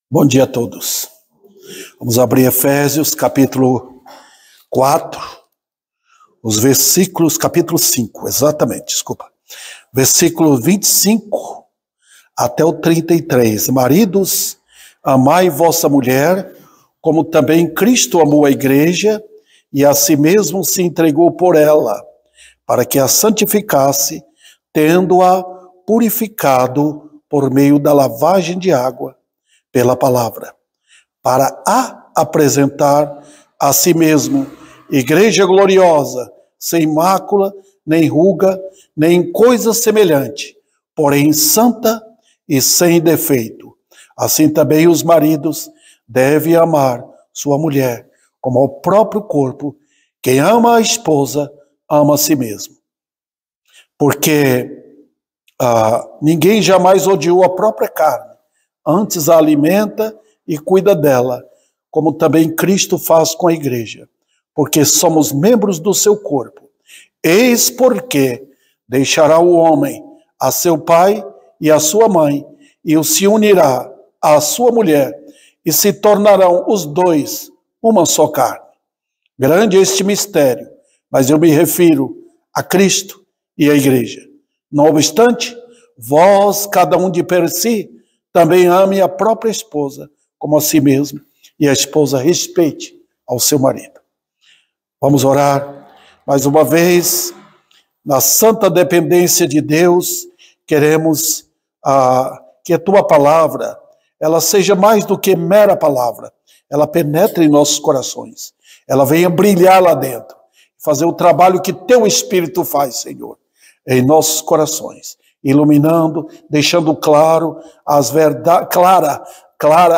Bom dia a todos. Vamos abrir Efésios capítulo 4, os versículos, capítulo 5, exatamente, desculpa. Versículo 25 até o 33. Maridos, amai vossa mulher, como também Cristo amou a igreja e a si mesmo se entregou por ela, para que a santificasse, tendo-a purificado por meio da lavagem de água, pela palavra, para a apresentar a si mesmo, igreja gloriosa, sem mácula, nem ruga, nem coisa semelhante, porém santa e sem defeito. Assim também os maridos devem amar sua mulher, como ao próprio corpo. Quem ama a esposa, ama a si mesmo. Porque ninguém jamais odiou a própria carne, antes a alimenta e cuida dela, como também Cristo faz com a igreja, porque somos membros do seu corpo. Eis porque deixará o homem a seu pai e a sua mãe, e se unirá à sua mulher, e se tornarão os dois uma só carne. Grande é este mistério, mas eu me refiro a Cristo e a igreja. Não obstante, vós, cada um de per si, também ame a própria esposa como a si mesmo, e a esposa respeite ao seu marido. Vamos orar mais uma vez, na santa dependência de Deus. Queremos que a tua palavra, ela seja mais do que mera palavra, ela penetre em nossos corações, ela venha brilhar lá dentro, fazer o trabalho que teu Espírito faz, Senhor, em nossos corações, iluminando, deixando claro as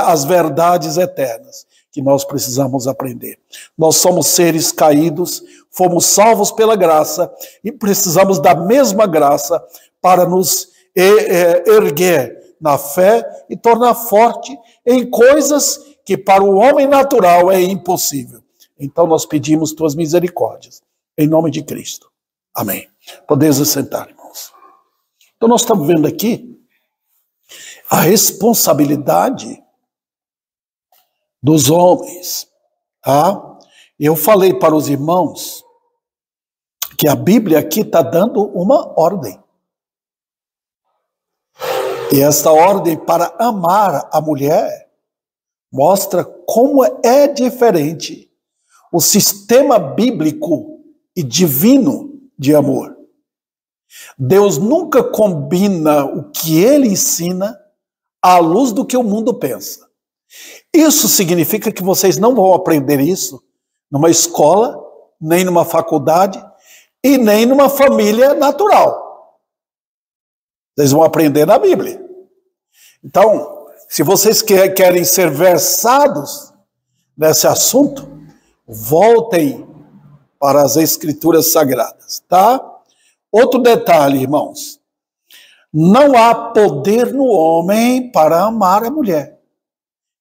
as verdades eternas que nós precisamos aprender. Nós somos seres caídos, fomos salvos pela graça e precisamos da mesma graça para nos erguer na fé e tornar forte em coisas que para o homem natural é impossível. Então nós pedimos tuas misericórdias, em nome de Cristo. Amém. Podemos assentar, irmãos. Então nós estamos vendo aqui a responsabilidade dos homens, tá? Eu falei para os irmãos que a Bíblia aqui está dando uma ordem. E esta ordem para amar a mulher mostra como é diferente o sistema bíblico e divino de amor. Deus nunca combina o que ele ensina à luz do que o mundo pensa. Isso significa que vocês não vão aprender isso numa escola, nem numa faculdade e nem numa família natural. Vocês vão aprender na Bíblia. Então, se vocês querem ser versados nesse assunto, voltem para as Escrituras Sagradas, tá? Outro detalhe, irmãos. Não há poder no homem para amar a mulher.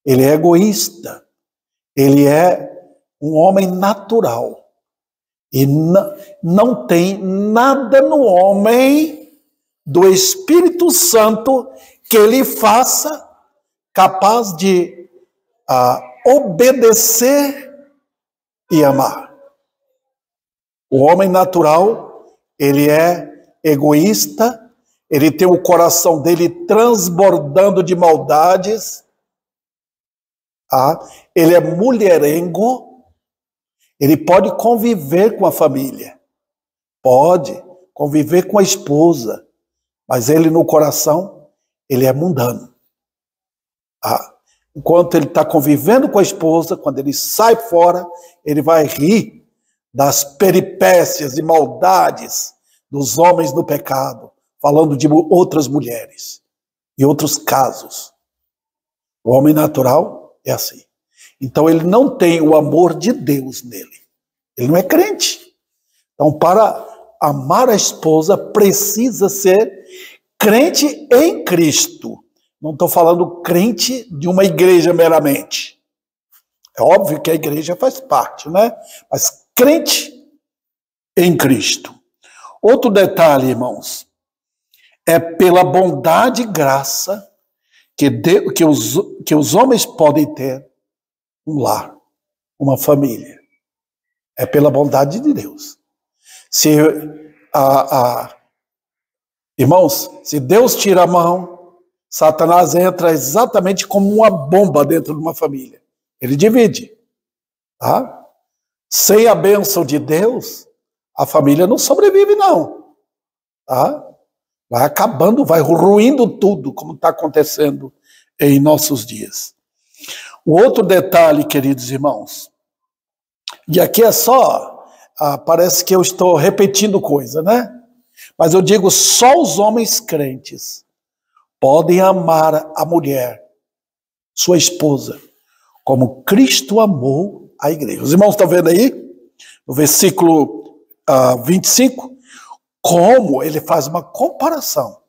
Ele é egoísta. Ele é um homem natural. E não tem nada no homem do Espírito Santo que ele faça capaz de obedecer e amar. O homem natural, ele é egoísta, ele tem o coração dele transbordando de maldades, ele é mulherengo, ele pode conviver com a família, pode conviver com a esposa, mas ele no coração, ele é mundano. Enquanto ele está convivendo com a esposa, quando ele sai fora, ele vai rir das peripécias e maldades dos homens no pecado, falando de outras mulheres e outros casos. O homem natural é assim. Então ele não tem o amor de Deus nele. Ele não é crente. Então, para amar a esposa, precisa ser crente em Cristo. Não estou falando crente de uma igreja meramente. É óbvio que a igreja faz parte, né? Mas crente em Cristo. Outro detalhe, irmãos, é pela bondade e graça que os homens podem ter um lar, uma família. É pela bondade de Deus. Irmãos, se Deus tira a mão, Satanás entra exatamente como uma bomba dentro de uma família. Ele divide. Tá? Sem a bênção de Deus, a família não sobrevive, não. Tá? Vai acabando, vai ruindo tudo, como está acontecendo em nossos dias. O outro detalhe, queridos irmãos, e aqui é só, parece que eu estou repetindo coisa, né? Mas eu digo, só os homens crentes podem amar a mulher, sua esposa, como Cristo amou a igreja. Os irmãos estão vendo aí? No versículo 25, como ele faz uma comparação.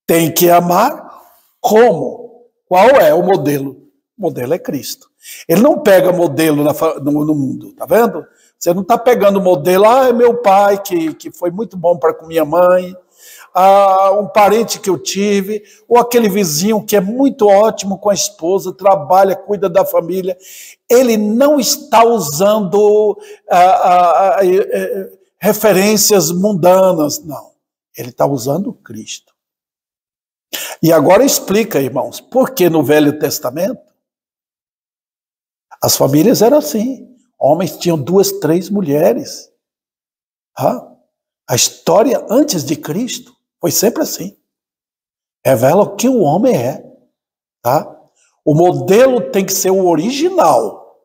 Tem que amar como? Qual é o modelo? O modelo é Cristo. Ele não pega modelo no mundo, tá vendo? Você não está pegando modelo, é meu pai que foi muito bom para com minha mãe, um parente que eu tive, ou aquele vizinho que é muito ótimo com a esposa, trabalha, cuida da família. Ele não está usando referências mundanas, não. Ele está usando Cristo. E agora explica, irmãos, por que no Velho Testamento as famílias eram assim. Homens tinham 2, 3 mulheres. A história antes de Cristo foi sempre assim. Revela o que o homem é. Tá? O modelo tem que ser o original.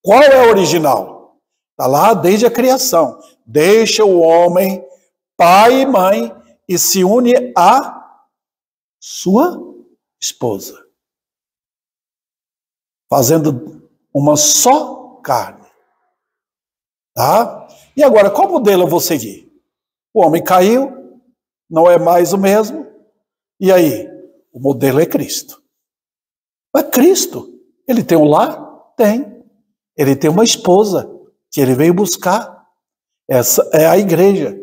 Qual é o original? Está lá desde a criação. Deixa o homem, pai e mãe, e se une a sua esposa. Fazendo uma só carne. Tá? E agora, qual modelo eu vou seguir? O homem caiu, não é mais o mesmo. E aí? O modelo é Cristo. Mas Cristo, ele tem um lar? Tem. Ele tem uma esposa que ele veio buscar. Essa é a igreja.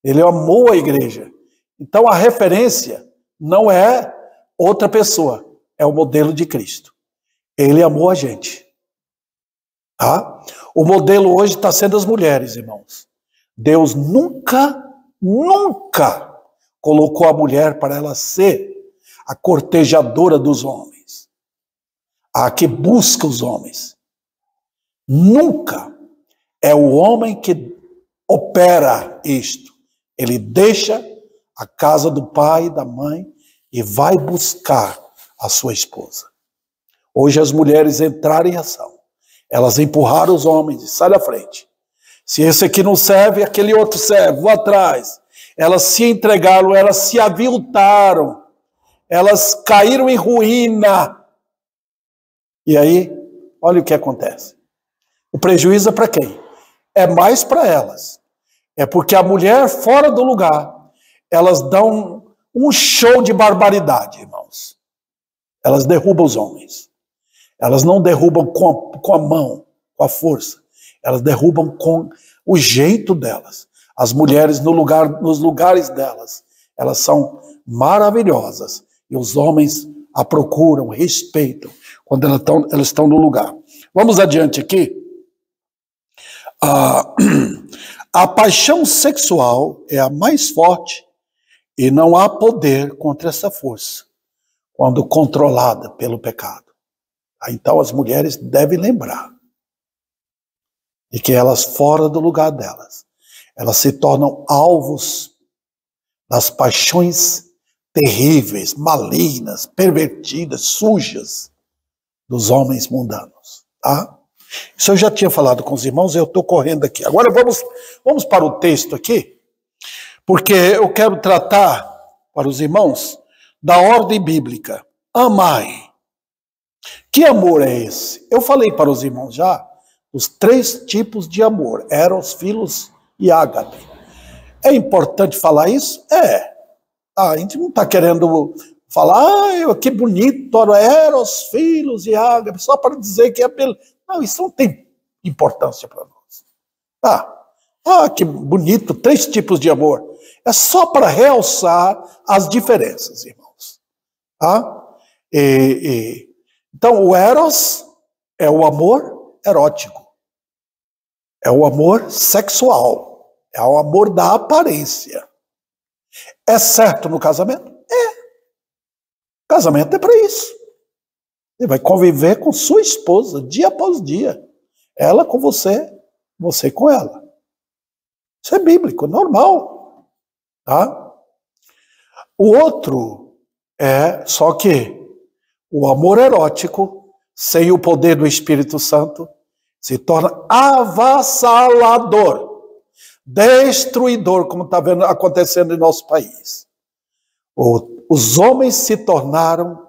Ele amou a igreja. Então a referência não é outra pessoa, é o modelo de Cristo. Ele amou a gente. Tá? O modelo hoje está sendo as mulheres, irmãos. Deus nunca colocou a mulher para ela ser a cortejadora dos homens, a que busca os homens. Nunca é o homem que opera isto. Ele deixa a casa do pai e da mãe e vai buscar a sua esposa. Hoje as mulheres entraram em ação. Elas empurraram os homens e sai da frente. Se esse aqui não serve, aquele outro serve, vou atrás. Elas se entregaram, elas se aviltaram. Elas caíram em ruína. E aí, olha o que acontece. O prejuízo é para quem? É mais para elas. É porque a mulher fora do lugar, elas dão um show de barbaridade, irmãos. Elas derrubam os homens. Elas não derrubam com a mão, com a força. Elas derrubam com o jeito delas. As mulheres nos lugares delas, elas são maravilhosas. E os homens a procuram, respeitam, quando elas estão no lugar. Vamos adiante aqui. A paixão sexual é a mais forte e não há poder contra essa força, quando controlada pelo pecado. Então as mulheres devem lembrar de que elas, fora do lugar delas, elas se tornam alvos das paixões terríveis, malignas, pervertidas, sujas dos homens mundanos. Tá? Isso eu já tinha falado com os irmãos, eu estou correndo aqui. Agora vamos para o texto aqui, porque eu quero tratar para os irmãos da ordem bíblica. Amai. Que amor é esse? Eu falei para os irmãos já os 3 tipos de amor: eros, filos e ágape. É importante falar isso? É. A gente não está querendo falar, que bonito, eros, filos e ágape, só para dizer que é pelo... Não, isso não tem importância para nós. Que bonito, 3 tipos de amor. É só para realçar as diferenças, irmãos. Então, o eros é o amor erótico. É o amor sexual. É o amor da aparência. É certo no casamento? É. Casamento é para isso. Você vai conviver com sua esposa dia após dia. Ela com você, você com ela. Isso é bíblico, normal. Tá? O outro é só que o amor erótico, sem o poder do Espírito Santo, se torna avassalador, destruidor, como está vendo acontecendo em nosso país. Os homens se tornaram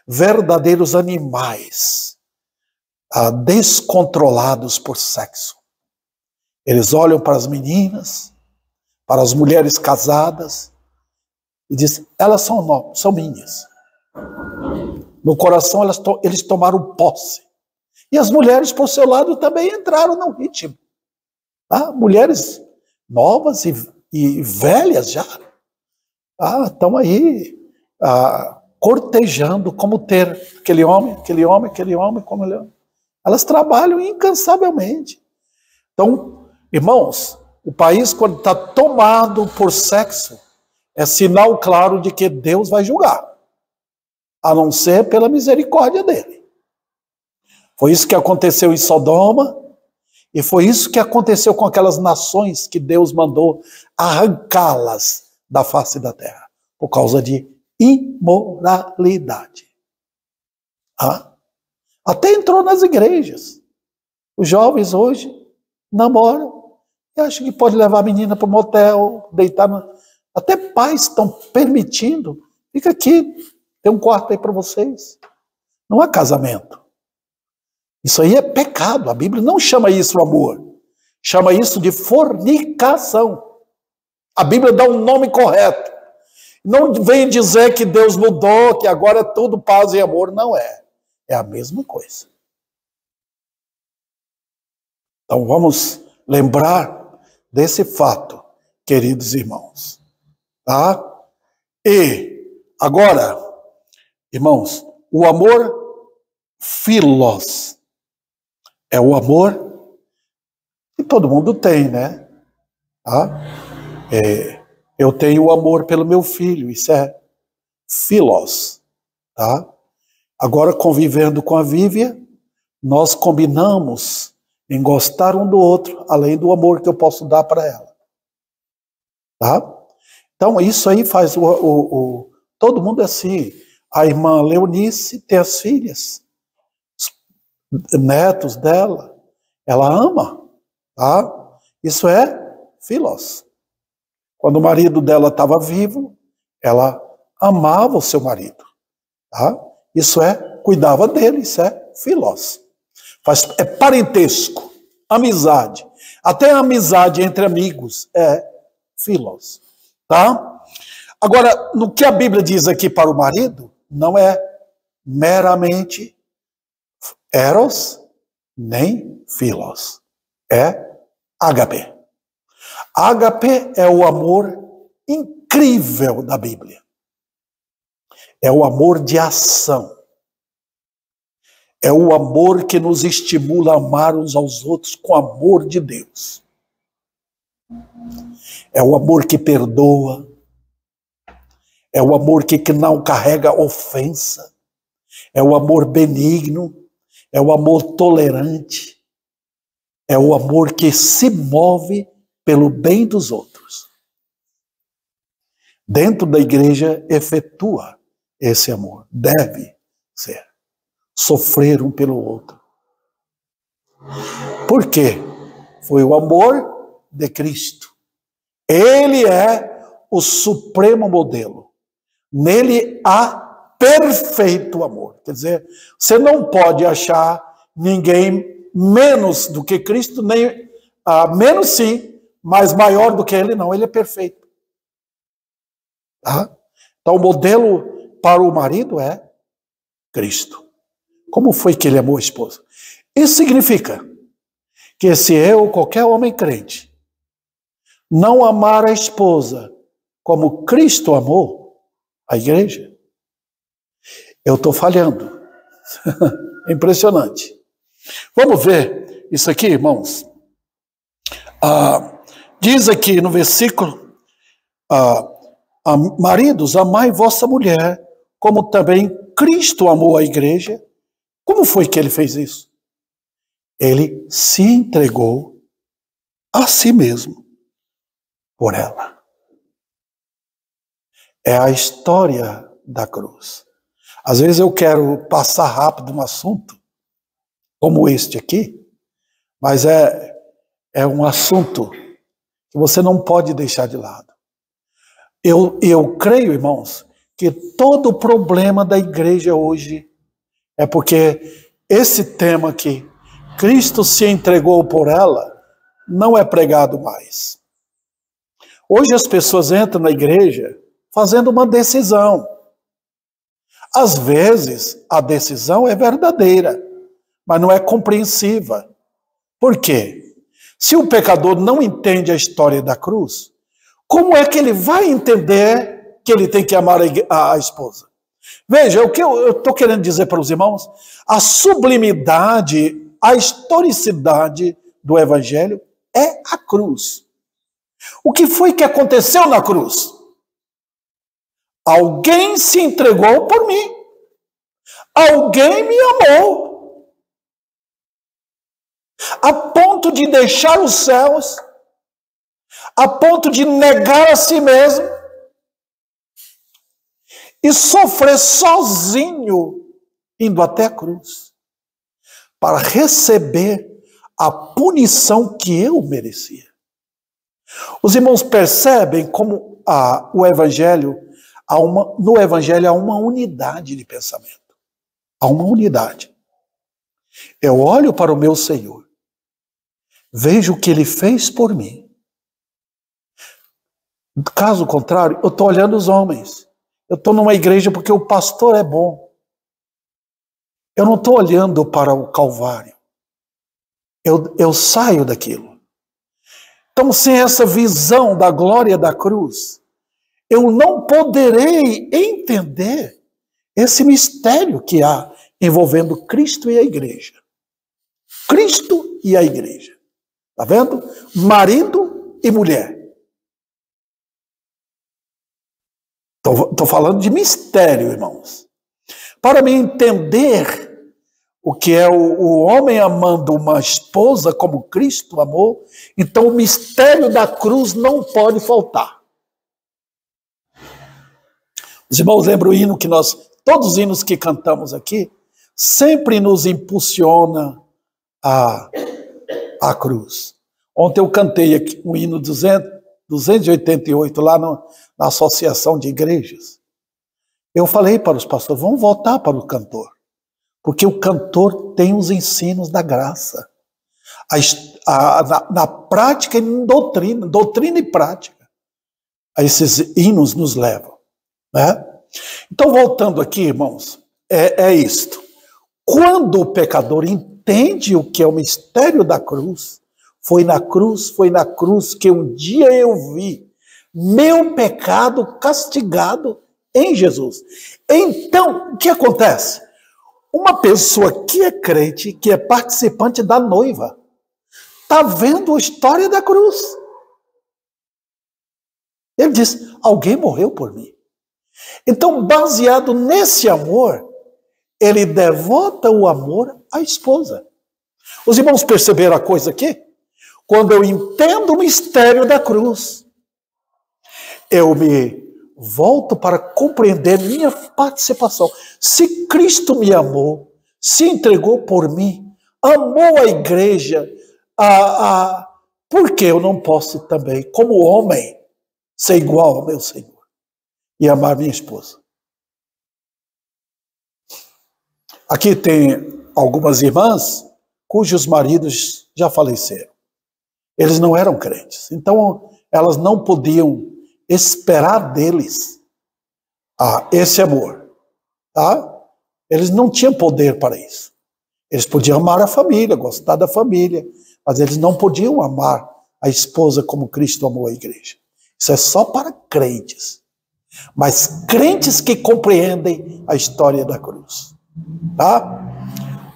verdadeiros animais, descontrolados por sexo. Eles olham para as meninas, para as mulheres casadas, e dizem, elas são minhas. No coração eles tomaram posse. E as mulheres, por seu lado, também entraram no ritmo. Mulheres novas e velhas já estão aí cortejando como ter aquele homem, como ele. Elas trabalham incansavelmente. Então, irmãos, o país, quando está tomado por sexo, é sinal claro de que Deus vai julgar, a não ser pela misericórdia dele. Foi isso que aconteceu em Sodoma, e foi isso que aconteceu com aquelas nações que Deus mandou arrancá-las da face da terra, por causa de imoralidade. Até entrou nas igrejas. Os jovens hoje namoram e acham que pode levar a menina para o motel, deitar Até pais estão permitindo. Fica aqui, tem um quarto aí para vocês. Não é casamento. Isso aí é pecado. A Bíblia não chama isso amor. Chama isso de fornicação. A Bíblia dá um nome correto. Não vem dizer que Deus mudou, que agora é tudo paz e amor. Não é. É a mesma coisa. Então vamos lembrar desse fato, queridos irmãos. Tá? E agora, irmãos, o amor filos é o amor que todo mundo tem, né? Eu tenho o amor pelo meu filho, isso é filos. Tá? Agora, convivendo com a Vívia, nós combinamos em gostar um do outro, além do amor que eu posso dar para ela. Tá? Então, isso aí faz todo mundo é assim. A irmã Leonice tem as filhas, netos dela, ela ama. Tá? Isso é filos. Quando o marido dela estava vivo, ela amava o seu marido. Tá? Isso cuidava dele, isso é filos. É parentesco, amizade. Até a amizade entre amigos é filos. Tá? Agora, no que a Bíblia diz aqui para o marido, não é meramente eros, nem filos. É ágape. Ágape é o amor incrível da Bíblia. É o amor de ação. É o amor que nos estimula a amar uns aos outros com amor de Deus. É o amor que perdoa. É o amor que não carrega ofensa. É o amor benigno. É o amor tolerante. É o amor que se move pelo bem dos outros. Dentro da igreja, efetua esse amor. Deve ser. Sofrer um pelo outro. Por quê? Foi o amor de Cristo. Ele é o supremo modelo. Nele há perfeito amor. Quer dizer, você não pode achar ninguém menos do que Cristo, nem menos sim, mas maior do que ele não. Ele é perfeito. Tá? Então o modelo para o marido é Cristo. Como foi que ele amou a esposa? Isso significa que se eu, qualquer homem crente, não amar a esposa como Cristo amou a igreja, Eu estou falhando. É impressionante. Vamos ver isso aqui, irmãos. Diz aqui no versículo, maridos, amai vossa mulher, como também Cristo amou a igreja. Como foi que ele fez isso? Ele se entregou a si mesmo por ela. É a história da cruz. Às vezes eu quero passar rápido um assunto, como este aqui, mas é um assunto que você não pode deixar de lado. Eu creio, irmãos, que todo o problema da igreja hoje é porque esse tema aqui, Cristo se entregou por ela, não é pregado mais. Hoje as pessoas entram na igreja fazendo uma decisão. Às vezes a decisão é verdadeira, mas não é compreensiva. Por quê? Se o pecador não entende a história da cruz, como é que ele vai entender que ele tem que amar a esposa? Veja, o que eu estou querendo dizer para os irmãos, a sublimidade, a historicidade do evangelho é a cruz. O que foi que aconteceu na cruz? Alguém se entregou por mim. Alguém me amou. A ponto de deixar os céus, a ponto de negar a si mesmo e sofrer sozinho, indo até a cruz, para receber a punição que eu merecia. Os irmãos percebem como no Evangelho há uma unidade de pensamento. Há uma unidade. Eu olho para o meu Senhor, vejo o que Ele fez por mim. Caso contrário, eu estou olhando os homens. Eu estou numa igreja porque o pastor é bom. Eu não estou olhando para o Calvário. Eu saio daquilo. Então, sem essa visão da glória da cruz, eu não poderei entender esse mistério que há envolvendo Cristo e a igreja. Cristo e a igreja. Está vendo? Marido e mulher. Estou falando de mistério, irmãos. Para me entender o que é o homem amando uma esposa como Cristo amou, então o mistério da cruz não pode faltar. Os irmãos lembram o hino que todos os hinos que cantamos aqui, sempre nos impulsiona a cruz. Ontem eu cantei aqui um hino 288 lá na Associação de Igrejas. Eu falei para os pastores, vamos voltar para o cantor. Porque o cantor tem os ensinos da graça. Na prática e em doutrina e prática. Esses hinos nos levam. Né? Então, voltando aqui, irmãos, é isto. Quando o pecador entende o que é o mistério da cruz, foi na cruz que um dia eu vi meu pecado castigado em Jesus. Então, o que acontece? Uma pessoa que é crente, que é participante da noiva, está vendo a história da cruz. Ele diz, alguém morreu por mim. Então, baseado nesse amor, ele devota o amor à esposa. Os irmãos perceberam a coisa aqui? Quando eu entendo o mistério da cruz, eu me volto para compreender minha participação. Se Cristo me amou, se entregou por mim, amou a igreja, por que eu não posso também, como homem, ser igual ao meu Senhor e amar minha esposa? Aqui tem algumas irmãs cujos maridos já faleceram. Eles não eram crentes, então elas não podiam esperar deles esse amor, tá? Eles não tinham poder para isso. Eles podiam amar a família, gostar da família, mas eles não podiam amar a esposa como Cristo amou a igreja. Isso é só para crentes. mas crentes que compreendem a história da cruz. Tá?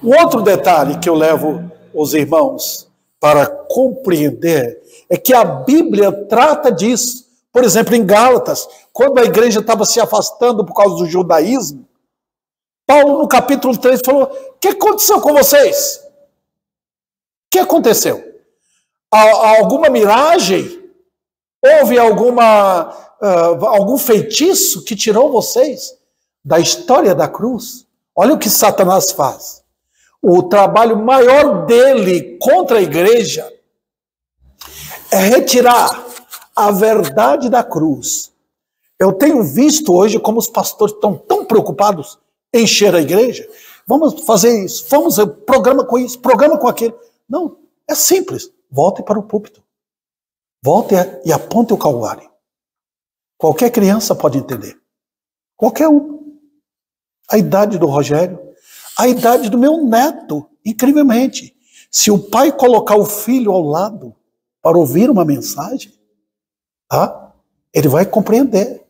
Um outro detalhe que eu levo os irmãos para compreender é que a Bíblia trata disso. Por exemplo, em Gálatas, quando a igreja estava se afastando por causa do judaísmo, Paulo, no capítulo 3, falou: o que aconteceu com vocês? O que aconteceu? Alguma miragem? Houve algum feitiço que tirou vocês da história da cruz? Olha o que Satanás faz. O trabalho maior dele contra a igreja é retirar a verdade da cruz. Eu tenho visto hoje como os pastores estão tão preocupados em encher a igreja. Vamos fazer isso, vamos, programa com isso, programa com aquilo. Não, é simples. Volte para o púlpito. Volte e aponte o Calvário. Qualquer criança pode entender. Qualquer um. A idade do Rogério, a idade do meu neto, incrivelmente. Se o pai colocar o filho ao lado para ouvir uma mensagem, ele vai compreender.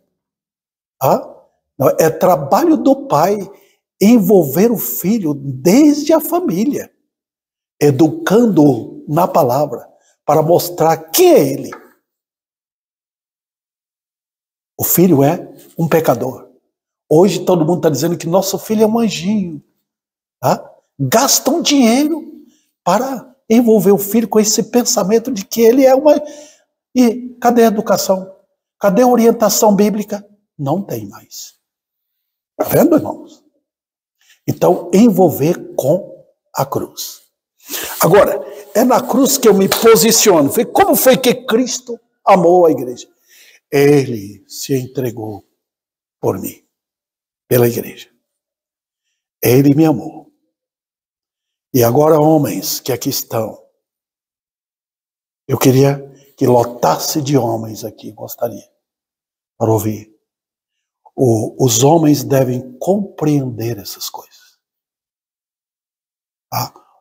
É trabalho do pai envolver o filho desde a família, educando-o na palavra, para mostrar quem é ele. O filho é um pecador. Hoje todo mundo está dizendo que nosso filho é um anjinho. Gastam dinheiro para envolver o filho com esse pensamento de que ele é uma... E cadê a educação? Cadê a orientação bíblica? Não tem mais. Está vendo, irmãos? Então, envolver com a cruz. Agora, é na cruz que eu me posiciono. Como foi que Cristo amou a igreja? Ele se entregou por mim, pela igreja. Ele me amou. E agora, homens que aqui estão, eu queria que lotasse de homens aqui, gostaria, para ouvir. Os homens devem compreender essas coisas.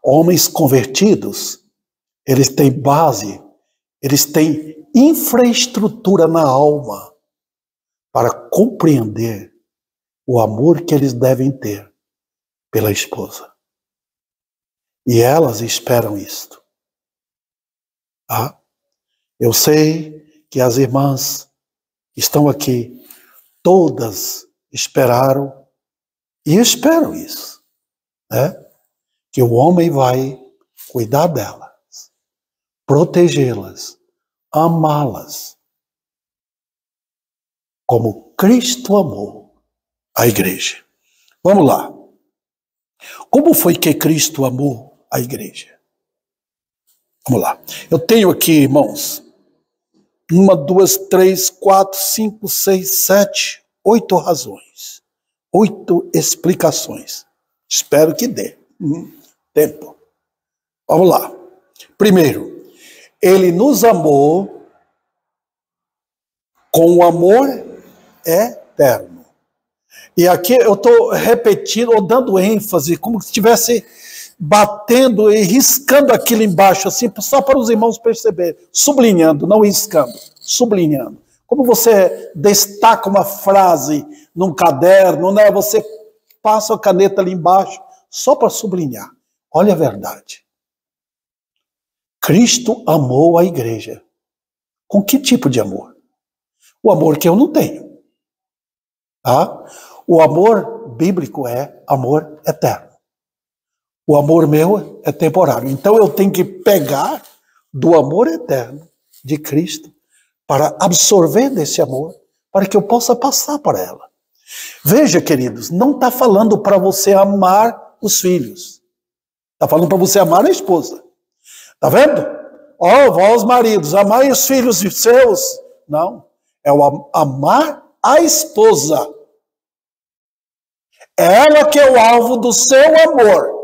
Homens convertidos, eles têm base, eles têm infraestrutura na alma para compreender o amor que eles devem ter pela esposa. E elas esperam isto. Eu sei que as irmãs que estão aqui, todas esperaram e esperam isso, né? Que o homem vai cuidar delas, protegê-las, amá-las, como Cristo amou a igreja. Vamos lá. Como foi que Cristo amou a igreja? Vamos lá. Eu tenho aqui, irmãos, 1, 2, 3, 4, 5, 6, 7, 8 razões. 8 explicações. Espero que dê tempo. Vamos lá. Primeiro, ele nos amou com um amor eterno. E aqui eu estou repetindo, ou dando ênfase, como se estivesse batendo e riscando aquilo embaixo, assim, só para os irmãos perceberem. Sublinhando, não riscando, sublinhando. Como você destaca uma frase num caderno, né? Você passa a caneta ali embaixo, só para sublinhar. Olha a verdade. Cristo amou a igreja. Com que tipo de amor? O amor que eu não tenho. O amor bíblico é amor eterno. O amor meu é temporário. Então eu tenho que pegar do amor eterno de Cristo para absorver desse amor, para que eu possa passar para ela. Veja, queridos, não está falando para você amar os filhos. Está falando para você amar a esposa. Está vendo? Vós maridos, amai os filhos seus. Não, é o amar a esposa. Ela que é o alvo do seu amor.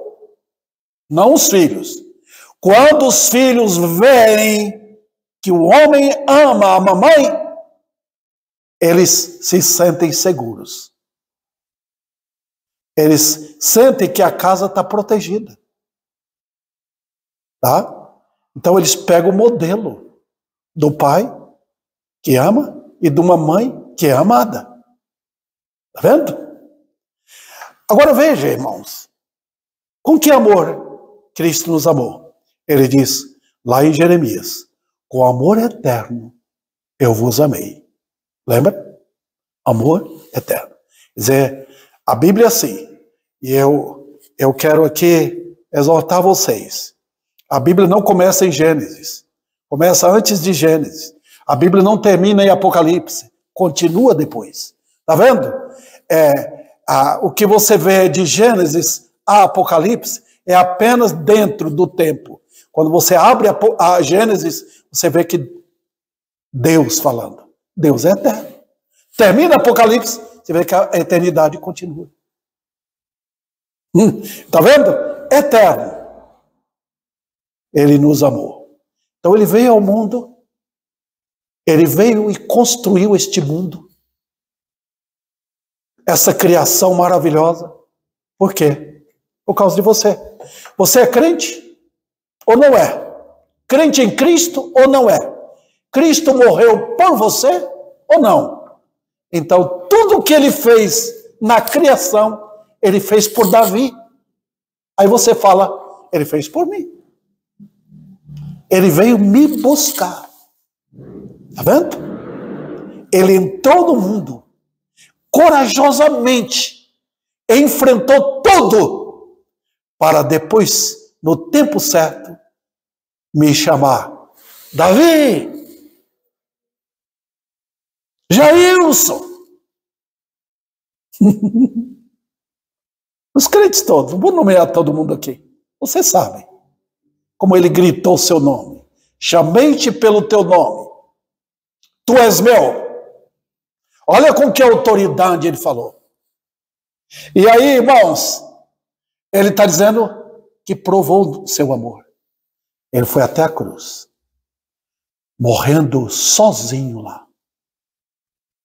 Não os filhos. Quando os filhos veem que o homem ama a mamãe, eles se sentem seguros. Eles sentem que a casa está protegida. Então eles pegam o modelo do pai que ama e de uma mãe que é amada. Está vendo? Agora veja, irmãos, com que amor Cristo nos amou? Ele diz lá em Jeremias, com amor eterno eu vos amei. Lembra? Amor eterno. Quer dizer, a Bíblia é assim, e eu quero aqui exortar vocês. A Bíblia não começa em Gênesis, começa antes de Gênesis. A Bíblia não termina em Apocalipse, continua depois. Está vendo? O que você vê de Gênesis a Apocalipse é apenas dentro do tempo. Quando você abre a Gênesis, você vê que Deus falando. Deus é eterno. Termina Apocalipse, você vê que a eternidade continua. Está vendo? Eterno. Ele nos amou. Então ele veio ao mundo, ele veio e construiu este mundo, essa criação maravilhosa. Por quê? Por causa de você. Você é crente ou não é? Crente em Cristo ou não é? Cristo morreu por você ou não? Então, tudo que ele fez na criação, ele fez por Davi. Aí você fala, ele fez por mim. Ele veio me buscar. Está vendo? Ele entrou no mundo, corajosamente, enfrentou tudo, para depois, no tempo certo, me chamar. Davi! Jailson! Os crentes todos, não vou nomear todo mundo aqui. Vocês sabem como ele gritou seu nome. Chamei-te pelo teu nome. Tu és meu. Olha com que autoridade ele falou. E aí, irmãos, ele está dizendo que provou seu amor. Ele foi até a cruz, morrendo sozinho lá.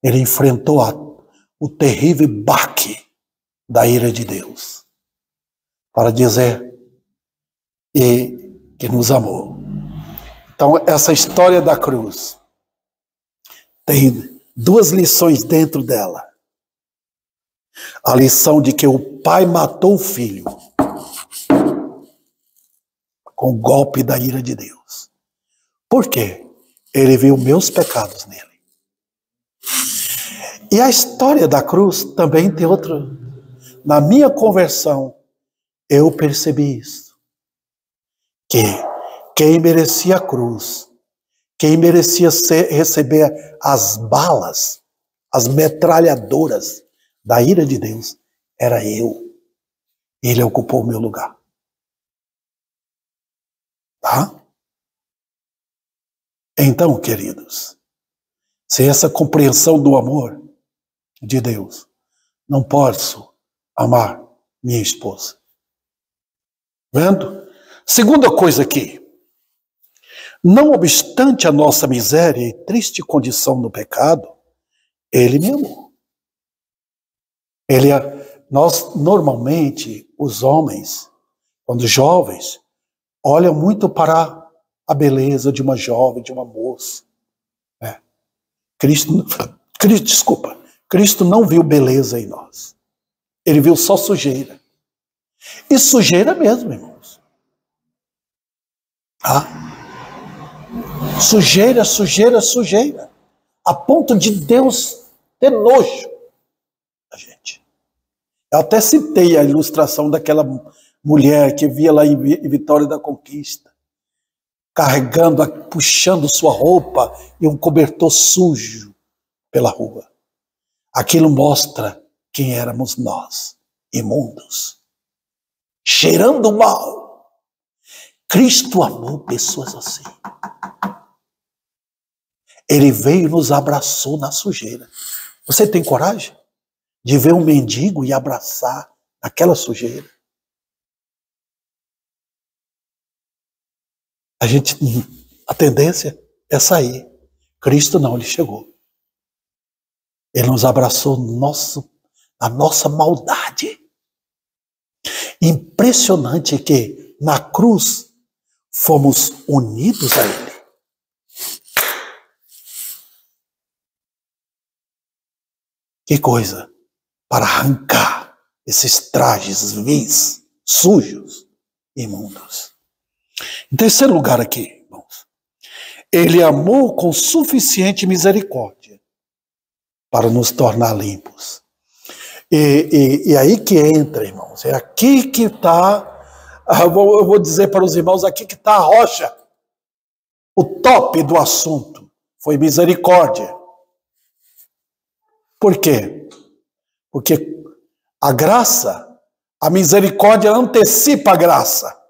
Ele enfrentou o terrível baque da ira de Deus, para dizer que nos amou. Então, essa história da cruz tem duas lições dentro dela. A lição de que o pai matou o filho com o golpe da ira de Deus. Por quê? Ele viu meus pecados nele. E a história da cruz também tem outra. Na minha conversão, eu percebi isso. Que quem merecia a cruz, quem merecia receber as balas, as metralhadoras da ira de Deus, era eu. Ele ocupou o meu lugar. Tá? Então, queridos, sem essa compreensão do amor de Deus, não posso amar minha esposa. Vendo? Segunda coisa aqui. Não obstante a nossa miséria e triste condição no pecado, ele me amou. Nós, normalmente, os homens, quando jovens, olham muito para a beleza de uma jovem, de uma moça. Né? Cristo não viu beleza em nós. Ele viu só sujeira. E sujeira mesmo, irmãos. Sujeira, sujeira, sujeira. A ponto de Deus ter nojo da gente. Eu até citei a ilustração daquela mulher que via lá em Vitória da Conquista, carregando, puxando sua roupa e um cobertor sujo pela rua. Aquilo mostra quem éramos nós, imundos, cheirando mal. Cristo amou pessoas assim. Ele veio e nos abraçou na sujeira. Você tem coragem de ver um mendigo e abraçar aquela sujeira? A tendência é sair. Cristo não, ele chegou. Ele nos abraçou a nossa maldade. Impressionante que na cruz fomos unidos a ele. Que coisa. para arrancar esses trajes vis, sujos, imundos. Em terceiro lugar aqui, irmãos, ele amou com suficiente misericórdia para nos tornar limpos. E aí que entra, irmãos, é aqui que está, eu vou dizer para os irmãos, aqui que está a rocha. O top do assunto foi misericórdia. Por quê? Porque a graça, a misericórdia antecipa a graça.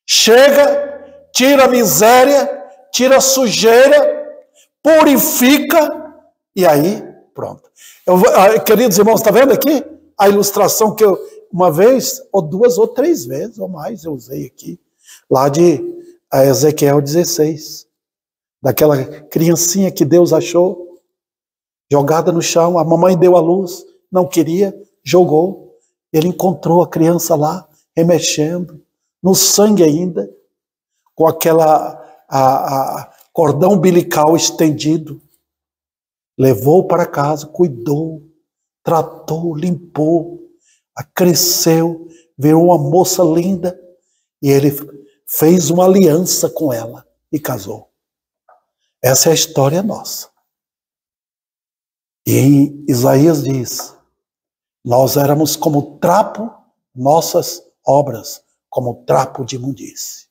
Chega, tira a miséria, tira a sujeira, purifica, e aí, pronto. Queridos irmãos, está vendo aqui a ilustração que eu, uma vez, ou duas, ou três vezes, ou mais, eu usei aqui, lá de Ezequiel 16, daquela criancinha que Deus achou, jogada no chão, a mamãe deu à luz, não queria, jogou, ele encontrou a criança lá, remexendo, no sangue ainda, com aquela cordão umbilical estendido, levou para casa, cuidou, tratou, limpou, cresceu, virou uma moça linda, e ele fez uma aliança com ela e casou. Essa é a história nossa. E em Isaías diz, nós éramos como trapo, nossas obras, como trapo de imundície.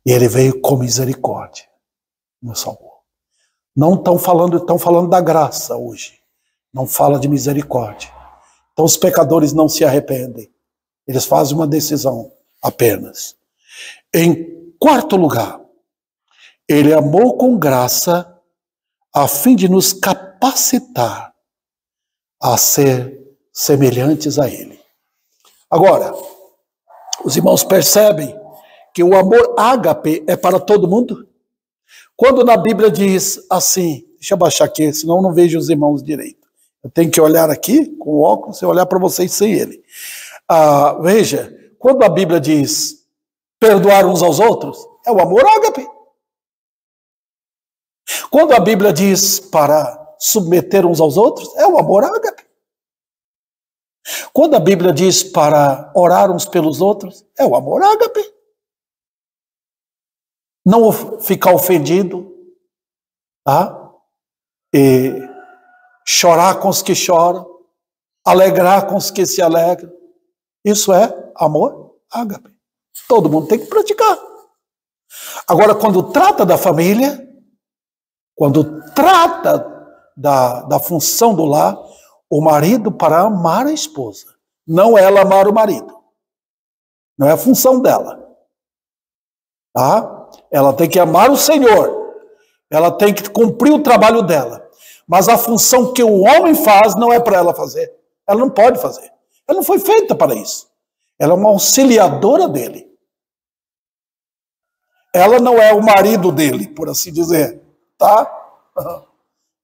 E ele veio com misericórdia, nos salvou. Não estão falando da graça hoje. Não fala de misericórdia. Então os pecadores não se arrependem. Eles fazem uma decisão apenas. Em quarto lugar, ele amou com graça a fim de nos capacitar a ser semelhantes a ele. Agora, os irmãos percebem que o amor ágape é para todo mundo? Quando na Bíblia diz assim, deixa eu baixar aqui, senão eu não vejo os irmãos direito. Eu tenho que olhar aqui com o óculos e olhar para vocês sem ele. Veja, quando a Bíblia diz perdoar uns aos outros, é o amor ágape. Quando a Bíblia diz para submeter uns aos outros, é o amor ágape. Quando a Bíblia diz para orar uns pelos outros, é o amor ágape. Não ficar ofendido, tá? E chorar com os que choram, alegrar com os que se alegram. Isso é amor ágape. Todo mundo tem que praticar. Agora, quando trata da família, quando trata da função do lar, o marido para amar a esposa, não ela amar o marido. Não é a função dela. Tá? Ela tem que amar o Senhor. Ela tem que cumprir o trabalho dela. Mas a função que o homem faz não é para ela fazer. Ela não pode fazer. Ela não foi feita para isso. Ela é uma auxiliadora dele. Ela não é o marido dele, por assim dizer. Tá?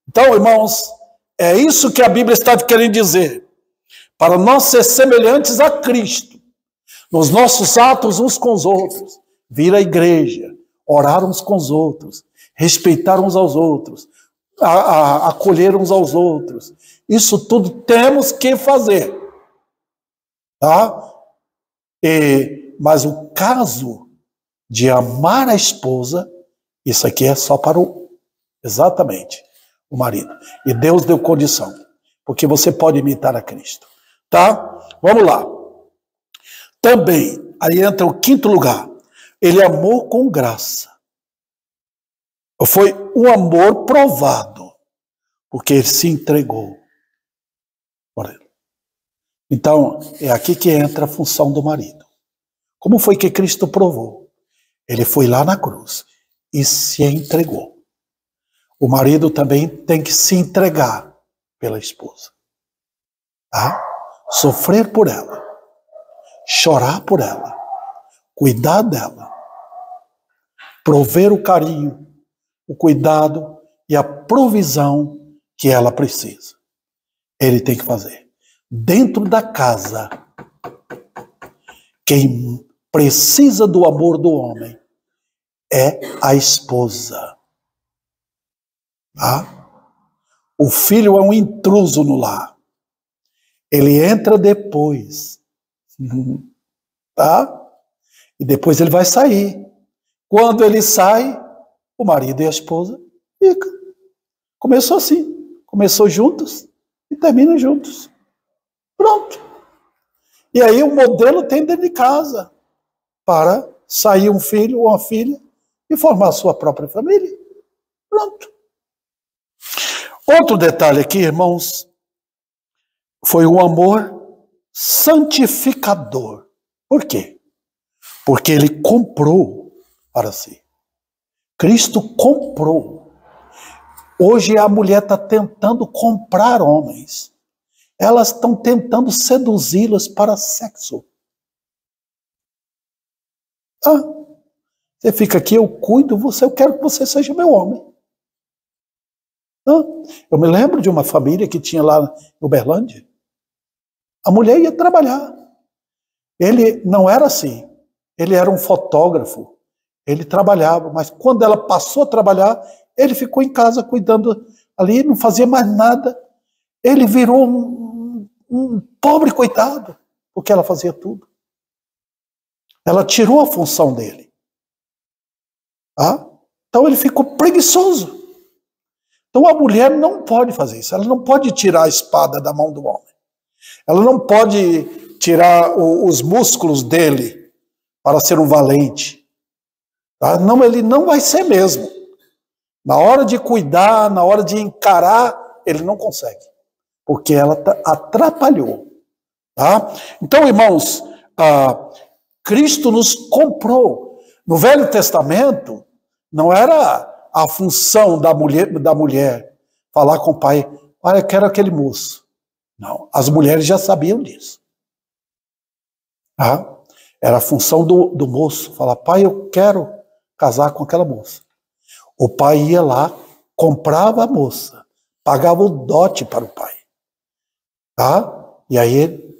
Então, irmãos, é isso que a Bíblia está querendo dizer. Para nós ser semelhantes a Cristo, nos nossos atos uns com os outros, vir à igreja, orar uns com os outros, respeitar uns aos outros, acolher uns aos outros. Isso tudo temos que fazer. Tá? Mas o caso de amar a esposa, isso aqui é só para exatamente o marido. E Deus deu condição, porque você pode imitar a Cristo. Tá? Vamos lá. Também, aí entra o quinto lugar. Ele amou com graça. Foi um amor provado, porque ele se entregou por ele. Então, é aqui que entra a função do marido. Como foi que Cristo provou? Ele foi lá na cruz e se entregou. O marido também tem que se entregar pela esposa. Tá? Sofrer por ela, chorar por ela, cuidar dela, prover o carinho, o cuidado e a provisão que ela precisa. Ele tem que fazer. Dentro da casa, quem precisa do amor do homem é a esposa. Tá? O filho é um intruso no lar. Ele entra depois, tá? E depois ele vai sair. Quando ele sai, o marido e a esposa ficam. Começou assim. Começou juntos e termina juntos. Pronto. E aí o modelo tem dentro de casa para sair um filho ou uma filha e formar a sua própria família. Pronto. Outro detalhe aqui, irmãos, foi um amor santificador. Por quê? Porque ele comprou para si. Cristo comprou. Hoje a mulher está tentando comprar homens. Elas estão tentando seduzi-los para sexo. Você fica aqui, eu cuido, eu quero que você seja meu homem. Eu me lembro de uma família que tinha lá em Uberlândia. A mulher ia trabalhar. Ele não era assim. Ele era um fotógrafo. Ele trabalhava, mas quando ela passou a trabalhar, ele ficou em casa cuidando ali, não fazia mais nada. Ele virou um pobre coitado, porque ela fazia tudo. Ela tirou a função dele. Então ele ficou preguiçoso. Então a mulher não pode fazer isso. Ela não pode tirar a espada da mão do homem. Ela não pode tirar os músculos dele para ser um valente. Tá? Não, ele não vai ser mesmo. Na hora de cuidar, na hora de encarar, ele não consegue. Porque ela atrapalhou. Tá? Então, irmãos, Cristo nos comprou. No Velho Testamento, não era a função da mulher falar com o pai, olha, eu quero aquele moço. Não, as mulheres já sabiam disso. Era a função do moço, falar, pai, eu quero casar com aquela moça. O pai ia lá, comprava a moça, pagava o dote para o pai. E aí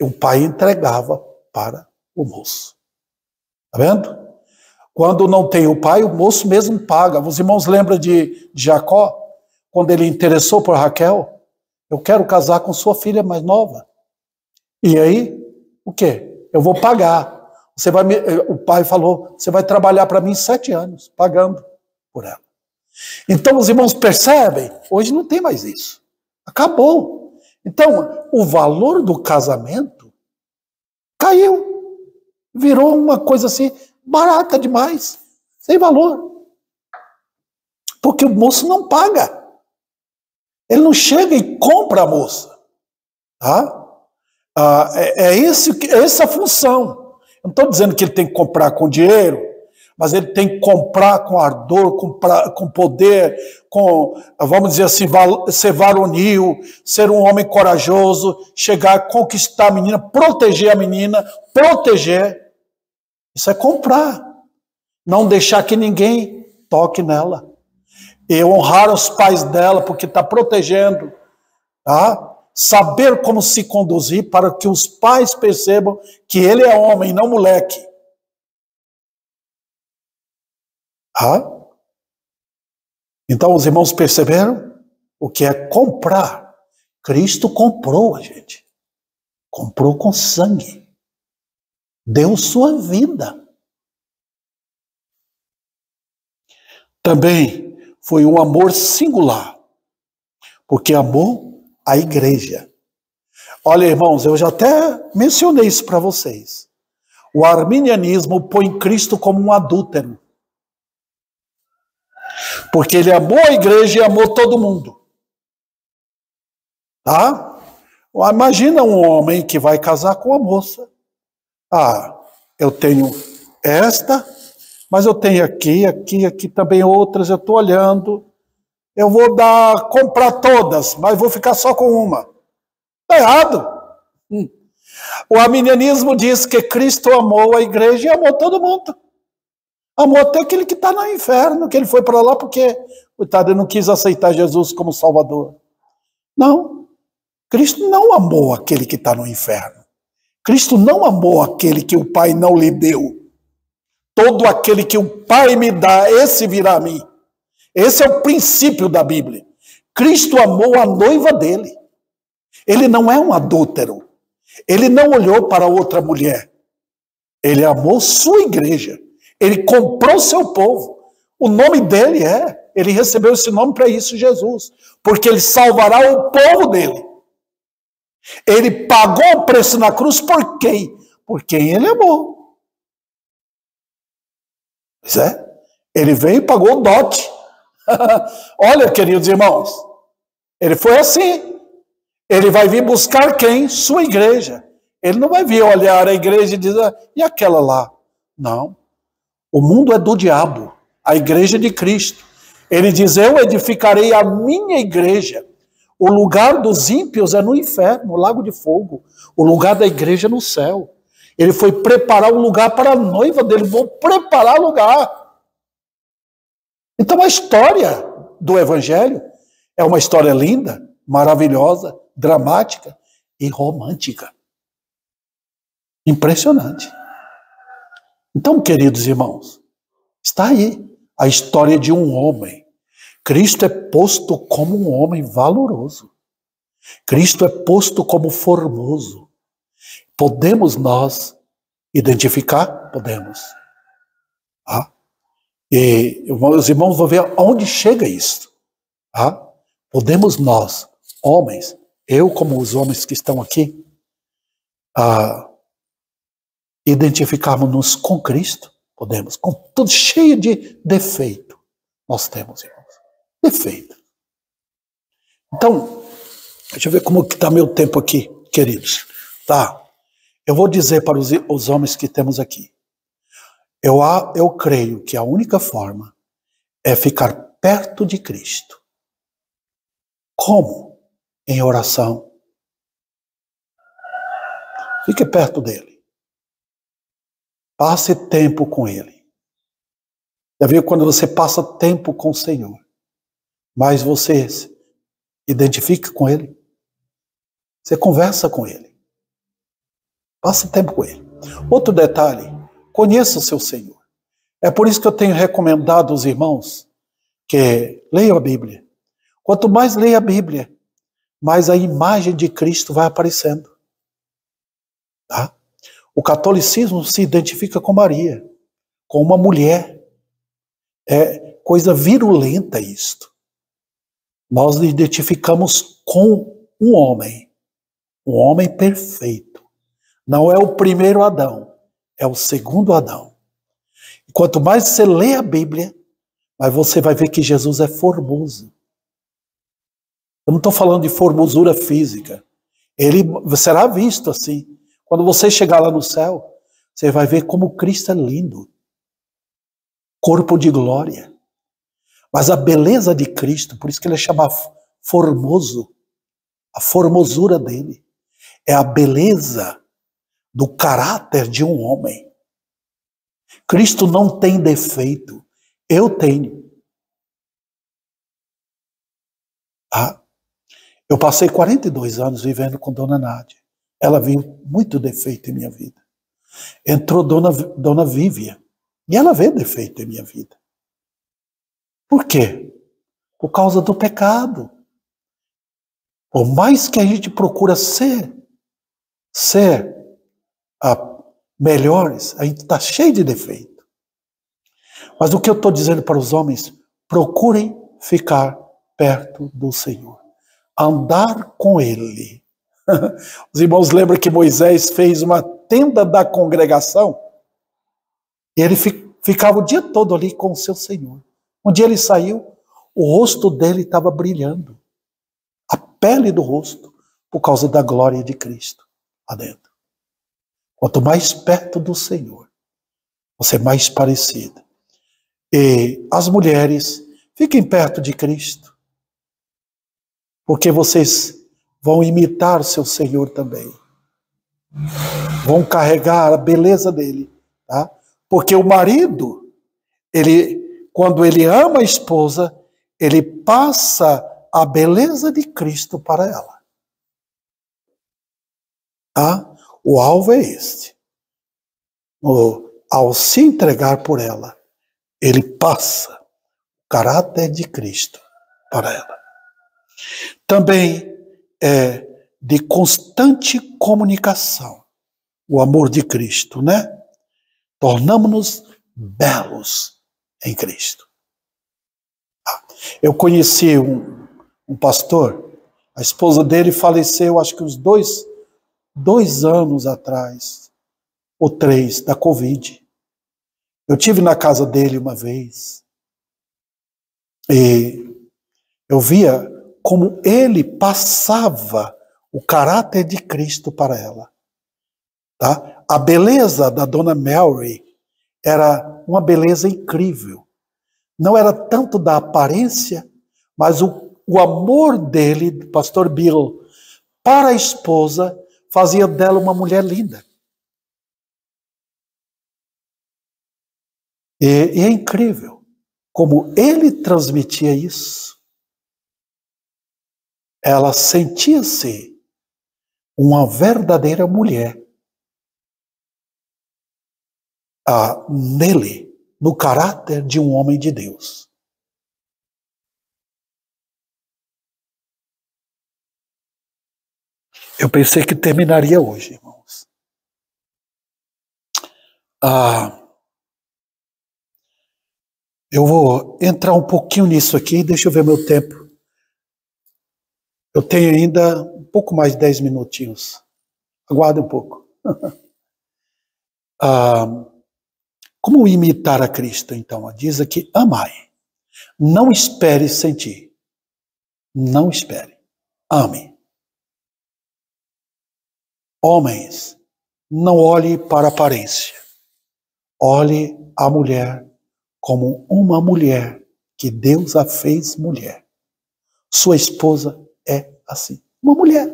o pai entregava para o moço. Tá vendo? Quando não tem o pai, o moço mesmo paga. Os irmãos lembram de Jacó? Quando ele interessou por Raquel? Eu quero casar com sua filha mais nova. E aí, o quê? Eu vou pagar. O pai falou, você vai trabalhar para mim 7 anos, pagando por ela. Então os irmãos percebem, hoje não tem mais isso. Acabou. Então, o valor do casamento caiu. Virou uma coisa assim, barata demais, sem valor. Porque o moço não paga. Ele não chega e compra a moça. Essa a função. Eu não estou dizendo que ele tem que comprar com dinheiro, mas ele tem que comprar com ardor, com poder, vamos dizer assim, ser varonil, ser um homem corajoso, chegar, conquistar a menina, proteger. Isso é comprar. Não deixar que ninguém toque nela. E honrar os pais dela, porque está protegendo. Saber como se conduzir para que os pais percebam que ele é homem, não moleque. Então os irmãos perceberam o que é comprar. Cristo comprou a gente. Comprou com sangue. Deu sua vida. Também foi um amor singular, porque amou a igreja. Olha, irmãos, eu já até mencionei isso para vocês. O arminianismo põe Cristo como um adúltero. Porque ele amou a igreja e amou todo mundo. Imagina um homem que vai casar com uma moça. Eu tenho esta, mas eu tenho aqui também outras, eu estou olhando. Eu vou comprar todas, mas vou ficar só com uma. Está errado. O arminianismo diz que Cristo amou a igreja e amou todo mundo. Amou até aquele que está no inferno, que ele foi para lá porque, coitado, ele não quis aceitar Jesus como Salvador. Não. Cristo não amou aquele que está no inferno. Cristo não amou aquele que o Pai não lhe deu. Todo aquele que o Pai me dá, esse virá a mim. Esse é o princípio da Bíblia. Cristo amou a noiva dele. Ele não é um adúltero. Ele não olhou para outra mulher. Ele amou sua igreja. Ele comprou seu povo. O nome dele ele recebeu esse nome para isso, Jesus. Porque ele salvará o povo dele. Ele pagou o preço na cruz por quem? Por quem ele amou. Pois é. Ele veio e pagou o dote. Olha, queridos irmãos, ele foi assim. Ele vai vir buscar quem? Sua igreja. Ele não vai vir olhar a igreja e dizer, e aquela lá? Não. O mundo é do diabo, a igreja é de Cristo. Ele diz, eu edificarei a minha igreja. O lugar dos ímpios é no inferno, no lago de fogo. O lugar da igreja é no céu. Ele foi preparar um lugar para a noiva dele. Vou preparar lugar. Então a história do Evangelho é uma história linda, maravilhosa, dramática e romântica. Impressionante. Então, queridos irmãos, está aí a história de um homem. Cristo é posto como um homem valoroso. Cristo é posto como formoso. Podemos nós identificar? Podemos. E os irmãos vão ver aonde chega isso. Podemos nós, homens, eu como os homens que estão aqui, identificarmos-nos com Cristo? Podemos, com tudo cheio de defeito. Nós temos, irmãos, defeito. Então, deixa eu ver como que está meu tempo aqui, queridos. Tá? Eu vou dizer para os homens que temos aqui. Eu creio que a única forma é ficar perto de Cristo. Como? Em oração. Fique perto dele. Passe tempo com ele. Já viu quando você passa tempo com o Senhor, mas você se identifica com ele? Você conversa com ele. Passa tempo com ele. Outro detalhe, conheça o seu Senhor. É por isso que eu tenho recomendado aos irmãos que leiam a Bíblia. Quanto mais leia a Bíblia, mais a imagem de Cristo vai aparecendo. Tá? O catolicismo se identifica com Maria, com uma mulher. É coisa virulenta isto. Nós identificamos com um homem perfeito. Não é o primeiro Adão, é o segundo Adão. E quanto mais você lê a Bíblia, mais você vai ver que Jesus é formoso. Eu não estou falando de formosura física. Ele será visto assim. Quando você chegar lá no céu, você vai ver como Cristo é lindo. Corpo de glória. Mas a beleza de Cristo, por isso que ele é chamado formoso, a formosura dele, é a beleza do caráter de um homem. Cristo não tem defeito, eu tenho. Eu passei 42 anos vivendo com Dona Nádia. Ela viu muito defeito em minha vida. Entrou Dona Vívia, e ela vê defeito em minha vida. Por quê? Por causa do pecado. Por mais que a gente procura ser melhores, a gente está cheio de defeito. Mas o que eu estou dizendo para os homens, procurem ficar perto do Senhor. Andar com Ele. Os irmãos lembram que Moisés fez uma tenda da congregação? E ele ficava o dia todo ali com o seu Senhor. Um dia ele saiu, o rosto dele estava brilhando. A pele do rosto, por causa da glória de Cristo lá dentro. Quanto mais perto do Senhor, você é mais parecida. E as mulheres, fiquem perto de Cristo. Porque vocês vão imitar o seu Senhor também. Vão carregar a beleza dele. Tá? Porque o marido, quando ele ama a esposa, ele passa a beleza de Cristo para ela. Tá? O alvo é este. Ao se entregar por ela, ele passa o caráter de Cristo para ela. Também é de constante comunicação. O amor de Cristo, né? Tornamos-nos belos em Cristo. Eu conheci um pastor, a esposa dele faleceu, acho que uns dois anos atrás, ou 3, da Covid. Eu tive na casa dele uma vez, e eu via como ele passava o caráter de Cristo para ela. Tá? A beleza da dona Mary era uma beleza incrível. Não era tanto da aparência, mas o amor dele, pastor Bill, para a esposa, fazia dela uma mulher linda. E é incrível como ele transmitia isso. Ela sentia-se uma verdadeira mulher nele, no caráter de um homem de Deus. Eu pensei que terminaria hoje, irmãos. Eu vou entrar um pouquinho nisso aqui, deixa eu ver meu tempo. Eu tenho ainda um pouco mais de 10 minutinhos. Aguarde um pouco. Como imitar a Cristo, então? Diz aqui, amai. Não espere sentir. Não espere. Ame. Homens, não olhe para a aparência. Olhe a mulher como uma mulher que Deus a fez mulher. Sua esposa é assim. Uma mulher.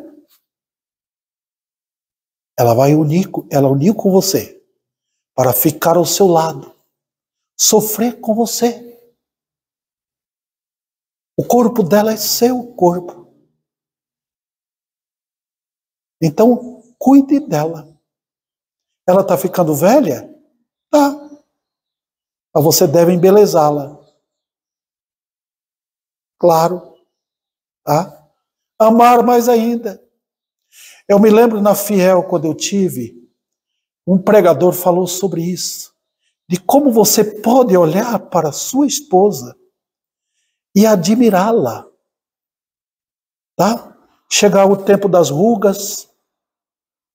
Ela uniu com você para ficar ao seu lado, sofrer com você. O corpo dela é seu corpo. Então, cuide dela. Ela está ficando velha? Tá. Mas você deve embelezá-la. Claro. Tá? Amar mais ainda. Eu me lembro na Fiel, quando eu tive, um pregador falou sobre isso. De como você pode olhar para sua esposa e admirá-la. Tá? Chegar o tempo das rugas,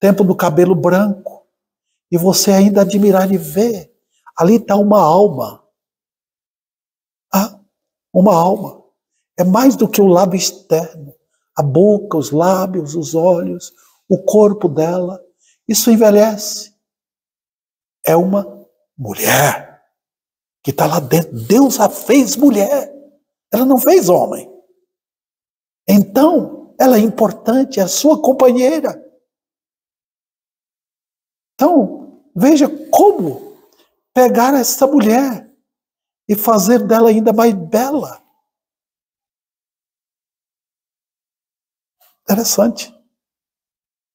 tempo do cabelo branco, e você ainda admirar e ver. Ali está uma alma. Uma alma. É mais do que o lado externo. A boca, os lábios, os olhos, o corpo dela. Isso envelhece. É uma mulher que está lá dentro. Deus a fez mulher. Ela não fez homem. Então, ela é importante, é a sua companheira. Então, veja como pegar essa mulher e fazer dela ainda mais bela. Interessante.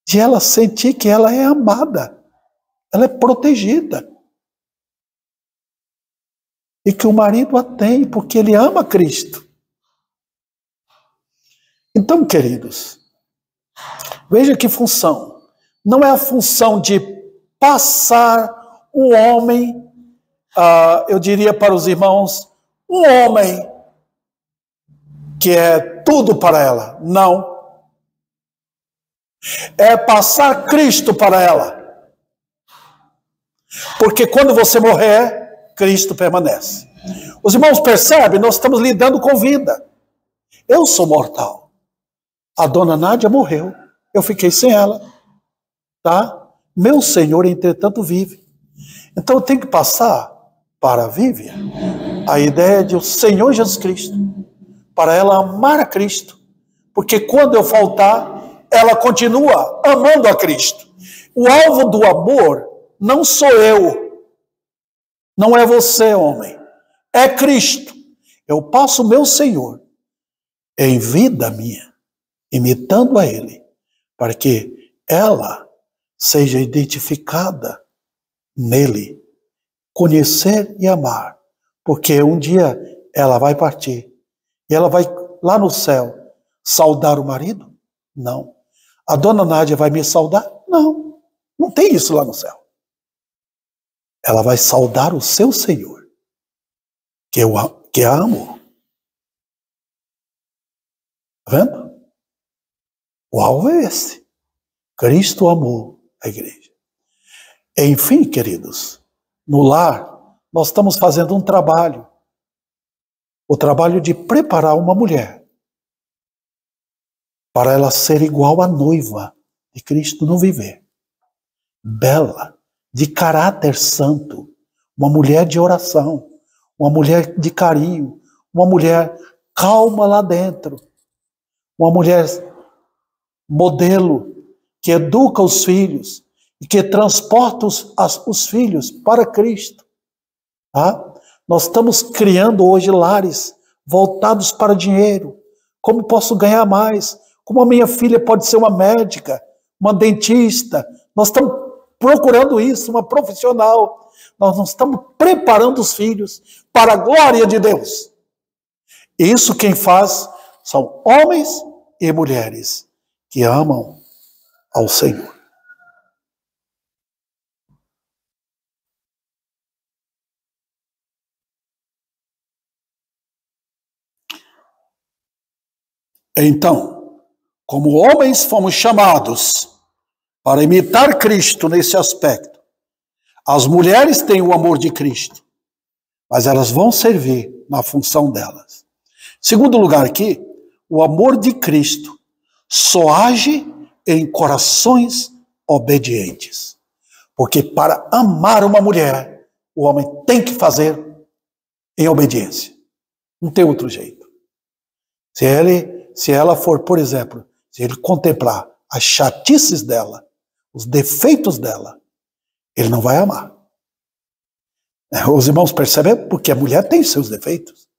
De ela sentir que ela é amada, ela é protegida. E que o marido a tem, porque ele ama Cristo. Então, queridos, veja que função. Não é a função de passar um homem, eu diria para os irmãos, um homem que é tudo para ela. Não. É passar Cristo para ela. Porque quando você morrer, Cristo permanece. Os irmãos percebem? Nós estamos lidando com vida. Eu sou mortal. A dona Nádia morreu. Eu fiquei sem ela. Tá? Meu Senhor, entretanto, vive. Então eu tenho que passar para a Vívia a ideia de o Senhor Jesus Cristo. Para ela amar a Cristo. Porque quando eu faltar, ela continua amando a Cristo. O alvo do amor não sou eu. Não é você, homem. É Cristo. Eu passo o meu Senhor em vida minha, imitando a Ele, para que ela seja identificada nele, conhecer e amar. Porque um dia ela vai partir. E ela vai lá no céu saudar o marido? Não. A dona Nádia vai me saudar? Não. Não tem isso lá no céu. Ela vai saudar o seu Senhor, que a amou. Está vendo? O alvo é esse. Cristo amou a igreja. Enfim, queridos, no lar, nós estamos fazendo um trabalho. O trabalho de preparar uma mulher para ela ser igual à noiva de Cristo no viver. Bela, de caráter santo, uma mulher de oração, uma mulher de carinho, uma mulher calma lá dentro, uma mulher modelo que educa os filhos e que transporta os filhos para Cristo. Tá? Nós estamos criando hoje lares voltados para dinheiro. Como posso ganhar mais? Como a minha filha pode ser uma médica, uma dentista? Nós estamos procurando isso, uma profissional. Nós não estamos preparando os filhos para a glória de Deus. Isso quem faz são homens e mulheres que amam ao Senhor. Então, como homens fomos chamados para imitar Cristo nesse aspecto, as mulheres têm o amor de Cristo, mas elas vão servir na função delas. Segundo lugar aqui, o amor de Cristo só age em corações obedientes. Porque para amar uma mulher, o homem tem que fazer em obediência. Não tem outro jeito. Se ela for, por exemplo, se ele contemplar as chatices dela, os defeitos dela, ele não vai amar. Os irmãos percebem porque a mulher tem seus defeitos.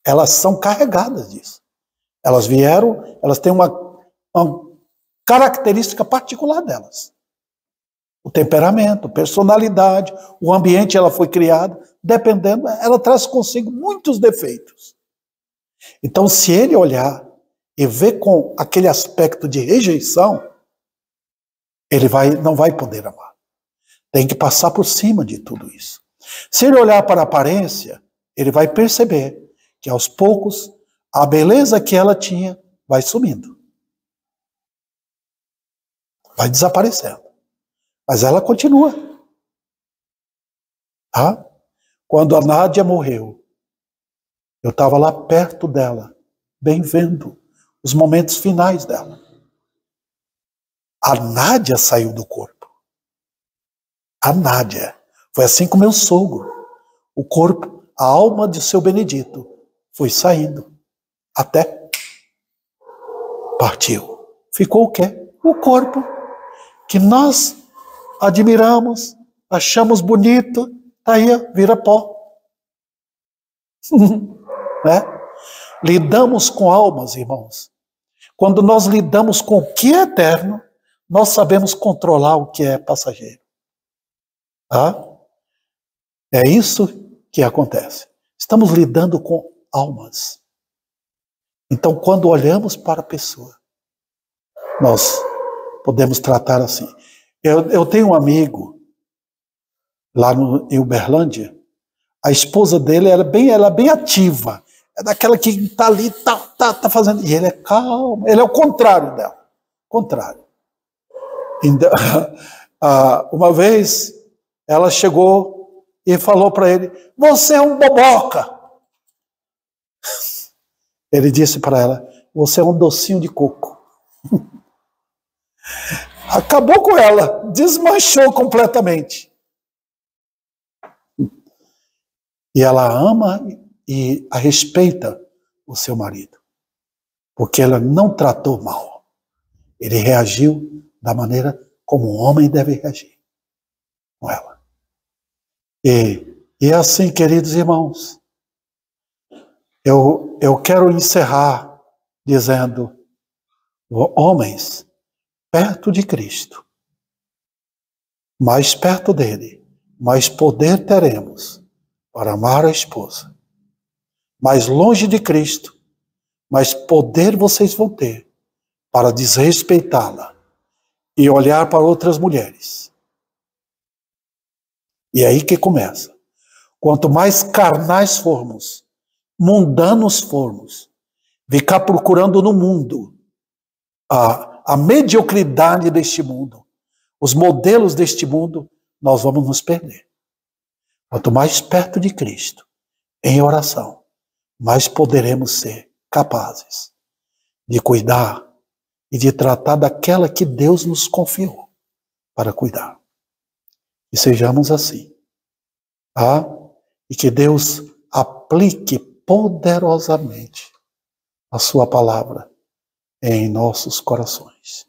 Elas são carregadas disso. Elas têm uma característica particular delas. O temperamento, a personalidade, o ambiente ela foi criada, dependendo, ela traz consigo muitos defeitos. Então, se ele olhar e ver com aquele aspecto de rejeição, ele não vai poder amar. Tem que passar por cima de tudo isso. Se ele olhar para a aparência, ele vai perceber que aos poucos a beleza que ela tinha vai sumindo. Vai desaparecendo. Mas ela continua. Tá? Quando a Nádia morreu, eu estava lá perto dela, bem vendo os momentos finais dela. A Nádia saiu do corpo. A Nádia. Foi assim com meu sogro. O corpo, a alma de seu Benedito foi saindo. Até partiu. Ficou o quê? O corpo que nós admiramos, achamos bonito, tá aí, vira pó. Né? Lidamos com almas, irmãos. Quando nós lidamos com o que é eterno, nós sabemos controlar o que é passageiro. Tá? É isso que acontece. Estamos lidando com almas. Então, quando olhamos para a pessoa, nós podemos tratar assim. Eu tenho um amigo lá em Uberlândia. A esposa dele ela é bem ativa. É daquela que está ali, tá fazendo. E ele é calmo. Ele é o contrário dela. Contrário. Então, uma vez, ela chegou e falou para ele: você é um boboca. Ele disse para ela: você é um docinho de coco. Acabou com ela, desmanchou completamente. E ela ama e a respeita o seu marido, porque ela não tratou mal. Ele reagiu da maneira como um homem deve reagir com ela. E assim, queridos irmãos, eu quero encerrar dizendo: homens, perto de Cristo, mais perto dele, mais poder teremos para amar a esposa. Mais longe de Cristo, mas poder vocês vão ter para desrespeitá-la e olhar para outras mulheres. E é aí que começa. Quanto mais carnais formos, mundanos formos, ficar procurando no mundo a mediocridade deste mundo, os modelos deste mundo, nós vamos nos perder. Quanto mais perto de Cristo, em oração, mais poderemos ser capazes de cuidar e de tratar daquela que Deus nos confiou para cuidar. E sejamos assim. E que Deus aplique poderosamente a sua palavra em nossos corações.